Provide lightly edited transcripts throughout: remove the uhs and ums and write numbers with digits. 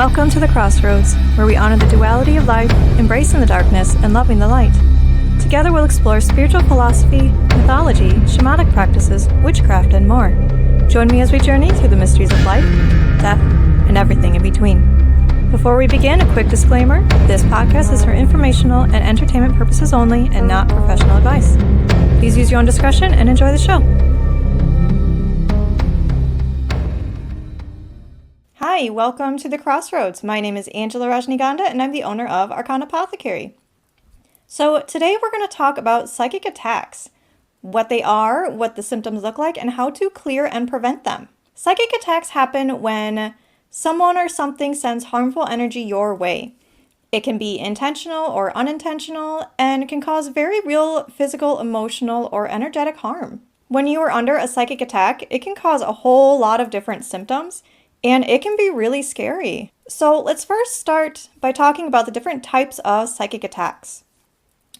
Welcome to the Crossroads, where we honor the duality of life, embracing the darkness, and loving the light. Together we'll explore spiritual philosophy, mythology, shamanic practices, witchcraft, and more. Join me as we journey through the mysteries of life, death, and everything in between. Before we begin, a quick disclaimer. This podcast is for informational and entertainment purposes only and not professional advice. Please use your own discretion and enjoy the show. Hi, welcome to the Crossroads. My name is Angela Rajniganda and I'm the owner of Arcana Apothecary. So today we're going to talk about psychic attacks, what they are, what the symptoms look like, and how to clear and prevent them. Psychic attacks happen when someone or something sends harmful energy your way. It can be intentional or unintentional and can cause very real physical, emotional, or energetic harm. When you are under a psychic attack, it can cause a whole lot of different symptoms, and it can be really scary. So let's first start by talking about the different types of psychic attacks.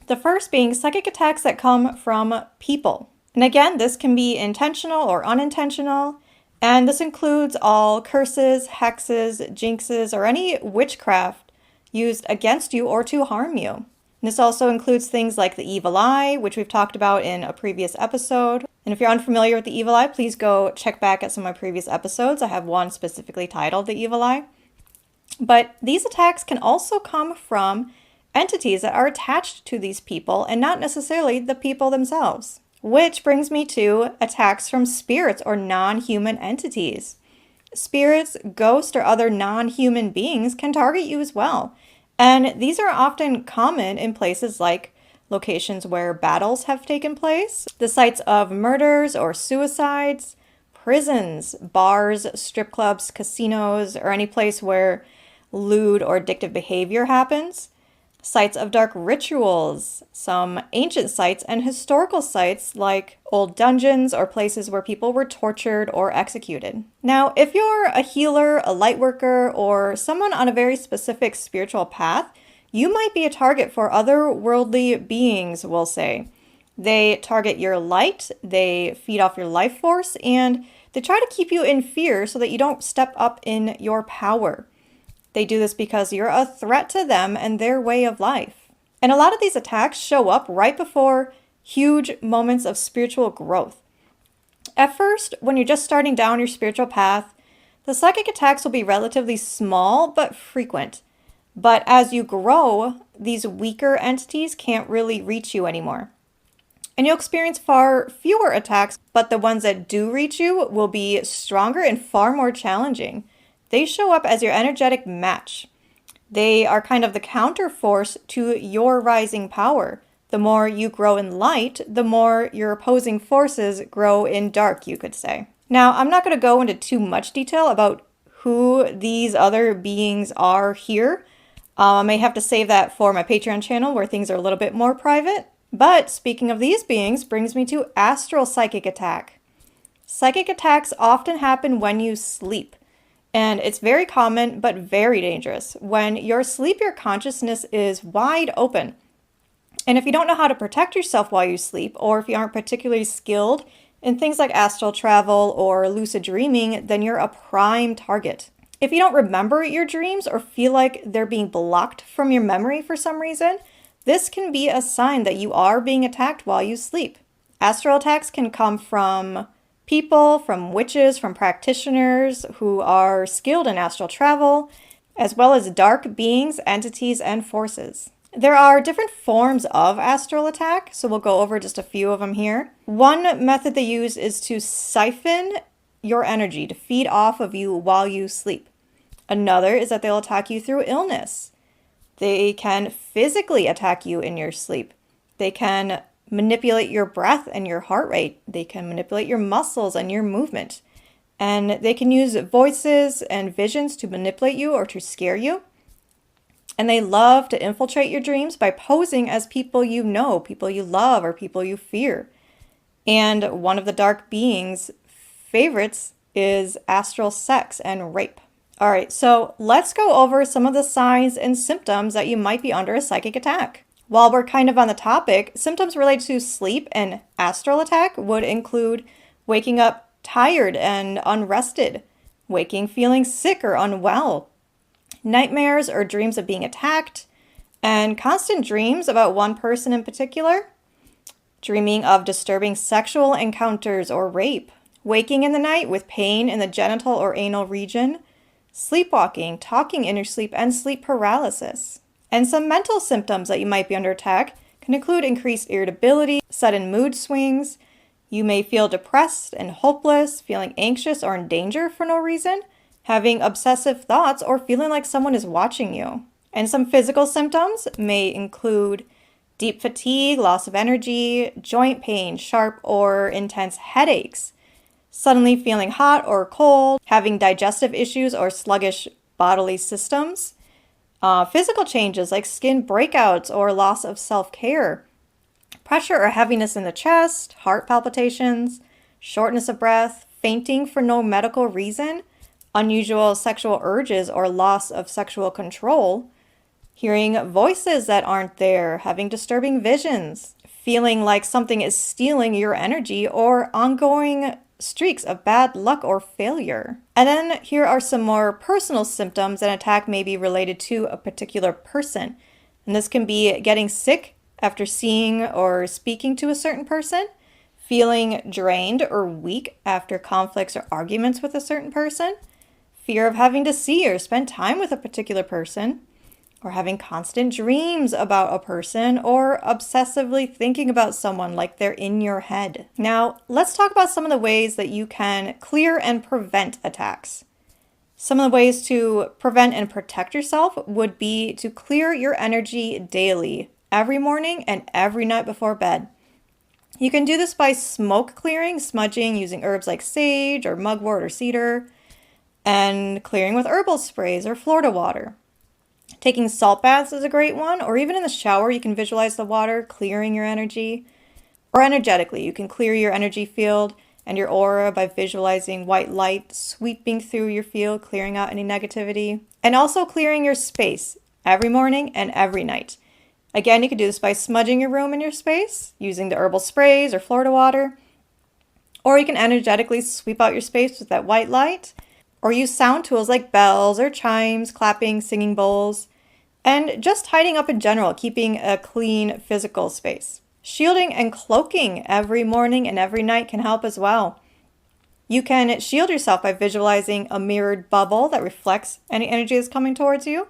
The first being psychic attacks that come from people. And again, this can be intentional or unintentional, and this includes all curses, hexes, jinxes, or any witchcraft used against you or to harm you. And this also includes things like the evil eye, which we've talked about in a previous episode. And if you're unfamiliar with the evil eye, please go check back at some of my previous episodes. I have one specifically titled The Evil Eye. But these attacks can also come from entities that are attached to these people and not necessarily the people themselves. Which brings me to attacks from spirits or non-human entities. Spirits, ghosts, or other non-human beings can target you as well. And these are often common in places like locations where battles have taken place, the sites of murders or suicides, prisons, bars, strip clubs, casinos, or any place where lewd or addictive behavior happens, sites of dark rituals, some ancient sites, and historical sites like old dungeons or places where people were tortured or executed. Now, if you're a healer, a light worker, or someone on a very specific spiritual path, you might be a target for otherworldly beings, we'll say. They target your light, they feed off your life force, and they try to keep you in fear so that you don't step up in your power. They do this because you're a threat to them and their way of life. And a lot of these attacks show up right before huge moments of spiritual growth. At first, when you're just starting down your spiritual path, the psychic attacks will be relatively small but frequent. But as you grow, these weaker entities can't really reach you anymore. And you'll experience far fewer attacks, but the ones that do reach you will be stronger and far more challenging. They show up as your energetic match. They are kind of the counter force to your rising power. The more you grow in light, the more your opposing forces grow in dark, you could say. Now, I'm not going to go into too much detail about who these other beings are here. I may have to save that for my Patreon channel where things are a little bit more private. But speaking of these beings brings me to astral psychic attack. Psychic attacks often happen when you sleep. And it's very common but very dangerous. When you're asleep, your consciousness is wide open. And if you don't know how to protect yourself while you sleep, or if you aren't particularly skilled in things like astral travel or lucid dreaming, then you're a prime target. If you don't remember your dreams or feel like they're being blocked from your memory for some reason, this can be a sign that you are being attacked while you sleep. Astral attacks can come from people, from witches, from practitioners who are skilled in astral travel, as well as dark beings, entities, and forces. There are different forms of astral attack, so we'll go over just a few of them here. One method they use is to siphon your energy, to feed off of you while you sleep. Another is that they'll attack you through illness. They can physically attack you in your sleep. They can manipulate your breath and your heart rate. They can manipulate your muscles and your movement. And they can use voices and visions to manipulate you or to scare you. And they love to infiltrate your dreams by posing as people you know, people you love, or people you fear. And one of the dark beings' favorites is astral sex and rape. All right, so let's go over some of the signs and symptoms that you might be under a psychic attack. While we're kind of on the topic, symptoms related to sleep and astral attack would include waking up tired and unrested, waking feeling sick or unwell, nightmares or dreams of being attacked, and constant dreams about one person in particular, dreaming of disturbing sexual encounters or rape, waking in the night with pain in the genital or anal region, sleepwalking, talking in your sleep, and sleep paralysis. And some mental symptoms that you might be under attack can include increased irritability, sudden mood swings. You may feel depressed and hopeless, feeling anxious or in danger for no reason, having obsessive thoughts, or feeling like someone is watching you. And some physical symptoms may include deep fatigue, loss of energy, joint pain, sharp or intense headaches, suddenly feeling hot or cold, having digestive issues or sluggish bodily systems, physical changes like skin breakouts or loss of self-care, pressure or heaviness in the chest, heart palpitations, shortness of breath, fainting for no medical reason, unusual sexual urges or loss of sexual control, hearing voices that aren't there, having disturbing visions, feeling like something is stealing your energy, or ongoing streaks of bad luck or failure. And then here are some more personal symptoms an attack may be related to a particular person. And this can be getting sick after seeing or speaking to a certain person, feeling drained or weak after conflicts or arguments with a certain person, fear of having to see or spend time with a particular person, or having constant dreams about a person, or obsessively thinking about someone like they're in your head. Now, let's talk about some of the ways that you can clear and prevent attacks. Some of the ways to prevent and protect yourself would be to clear your energy daily, every morning and every night before bed. You can do this by smoke clearing, smudging, using herbs like sage or mugwort or cedar, and clearing with herbal sprays or Florida water. Taking salt baths is a great one, or even in the shower, you can visualize the water clearing your energy. Or energetically, you can clear your energy field and your aura by visualizing white light sweeping through your field, clearing out any negativity. And also clearing your space every morning and every night. Again, you can do this by smudging your room and your space, using the herbal sprays or Florida water. Or you can energetically sweep out your space with that white light. Or use sound tools like bells or chimes, clapping, singing bowls, and just tidying up in general, keeping a clean physical space. Shielding and cloaking every morning and every night can help as well. You can shield yourself by visualizing a mirrored bubble that reflects any energy that's coming towards you,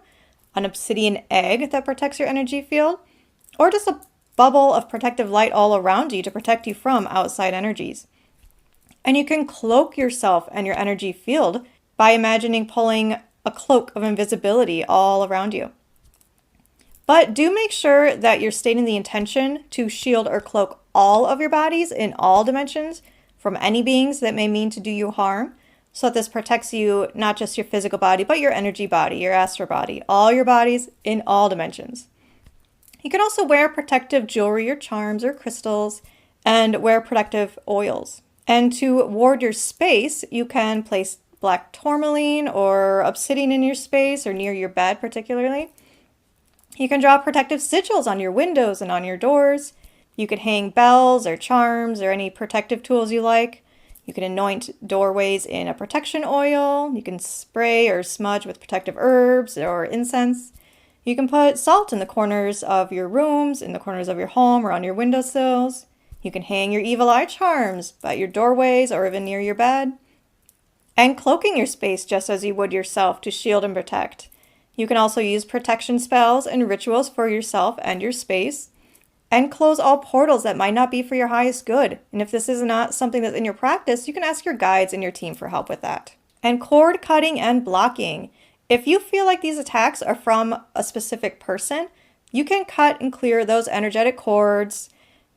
an obsidian egg that protects your energy field, or just a bubble of protective light all around you to protect you from outside energies. And you can cloak yourself and your energy field by imagining pulling a cloak of invisibility all around you. But do make sure that you're stating the intention to shield or cloak all of your bodies in all dimensions from any beings that may mean to do you harm, so that this protects you, not just your physical body, but your energy body, your astral body, all your bodies in all dimensions. You can also wear protective jewelry or charms or crystals, and wear protective oils. And to ward your space, you can place black tourmaline or obsidian in your space or near your bed particularly. You can draw protective sigils on your windows and on your doors. You can hang bells or charms or any protective tools you like. You can anoint doorways in a protection oil. You can spray or smudge with protective herbs or incense. You can put salt in the corners of your rooms, in the corners of your home, or on your windowsills. You can hang your evil eye charms by your doorways or even near your bed. And cloaking your space just as you would yourself to shield and protect. You can also use protection spells and rituals for yourself and your space, and close all portals that might not be for your highest good. And if this is not something that's in your practice, you can ask your guides and your team for help with that. And cord cutting and blocking. If you feel like these attacks are from a specific person, you can cut and clear those energetic cords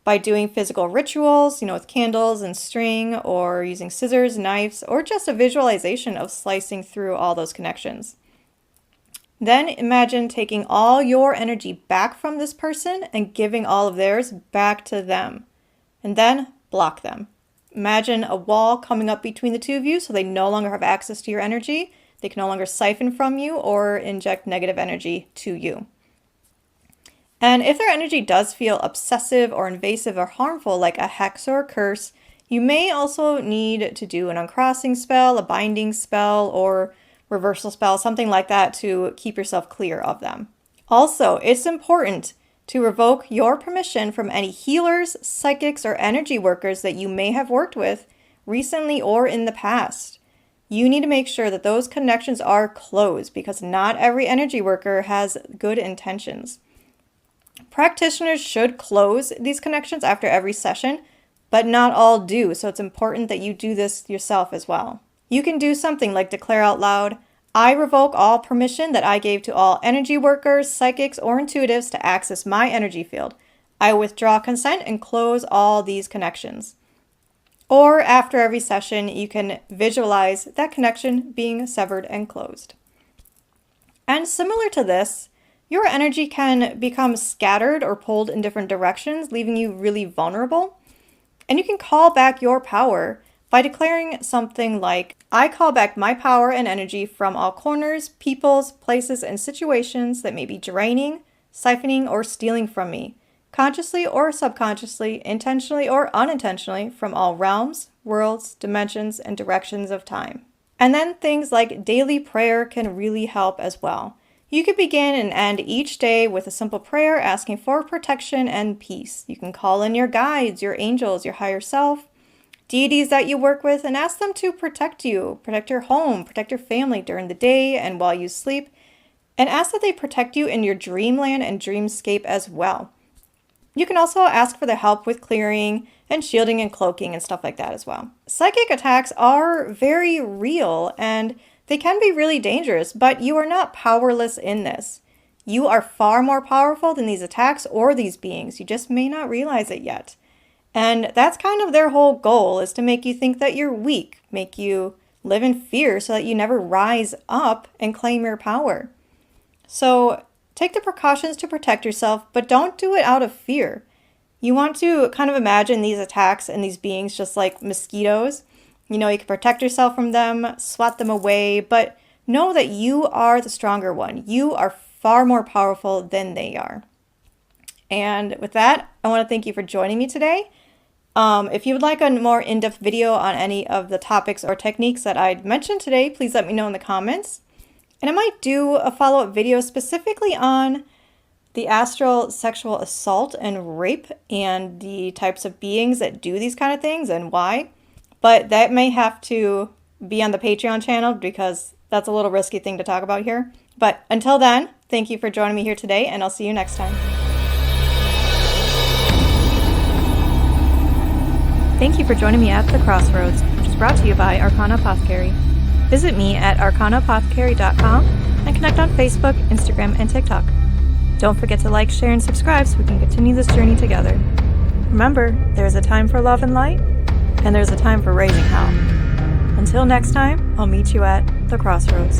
by doing physical rituals, with candles and string, or using scissors, knives, or just a visualization of slicing through all those connections. Then imagine taking all your energy back from this person and giving all of theirs back to them. And then block them. Imagine a wall coming up between the two of you so they no longer have access to your energy. They can no longer siphon from you or inject negative energy to you. And if their energy does feel obsessive or invasive or harmful, like a hex or a curse, you may also need to do an uncrossing spell, a binding spell, or reversal spell, something like that to keep yourself clear of them. Also, it's important to revoke your permission from any healers, psychics, or energy workers that you may have worked with recently or in the past. You need to make sure that those connections are closed because not every energy worker has good intentions. Practitioners should close these connections after every session, but not all do, so it's important that you do this yourself as well. You can do something like declare out loud, I revoke all permission that I gave to all energy workers, psychics, or intuitives to access my energy field. I withdraw consent and close all these connections. Or after every session, you can visualize that connection being severed and closed. And similar to this, your energy can become scattered or pulled in different directions, leaving you really vulnerable. And you can call back your power by declaring something like, I call back my power and energy from all corners, peoples, places, and situations that may be draining, siphoning, or stealing from me, consciously or subconsciously, intentionally or unintentionally, from all realms, worlds, dimensions, and directions of time. And then things like daily prayer can really help as well. You could begin and end each day with a simple prayer asking for protection and peace. You can call in your guides, your angels, your higher self, deities that you work with, and ask them to protect you, protect your home, protect your family during the day and while you sleep, and ask that they protect you in your dreamland and dreamscape as well. You can also ask for the help with clearing and shielding and cloaking and stuff like that as well. Psychic attacks are very real and they can be really dangerous, but you are not powerless in this. You are far more powerful than these attacks or these beings. You just may not realize it yet. And that's kind of their whole goal, is to make you think that you're weak, make you live in fear so that you never rise up and claim your power. So take the precautions to protect yourself, but don't do it out of fear. You want to kind of imagine these attacks and these beings just like mosquitoes. You know, you can protect yourself from them, swat them away, but know that you are the stronger one. You are far more powerful than they are. And with that, I want to thank you for joining me today. If you would like a more in-depth video on any of the topics or techniques that I mentioned today, please let me know in the comments. And I might do a follow-up video specifically on the astral sexual assault and rape and the types of beings that do these kind of things and why. But that may have to be on the Patreon channel because that's a little risky thing to talk about here. But until then, thank you for joining me here today, and I'll see you next time. Thank you for joining me at The Crossroads, which is brought to you by Arcana Apothecary. Visit me at arcanaapothecary.com and connect on Facebook, Instagram, and TikTok. Don't forget to like, share, and subscribe so we can continue this journey together. Remember, there's a time for love and light, and there's a time for raising hell. Until next time, I'll meet you at the crossroads.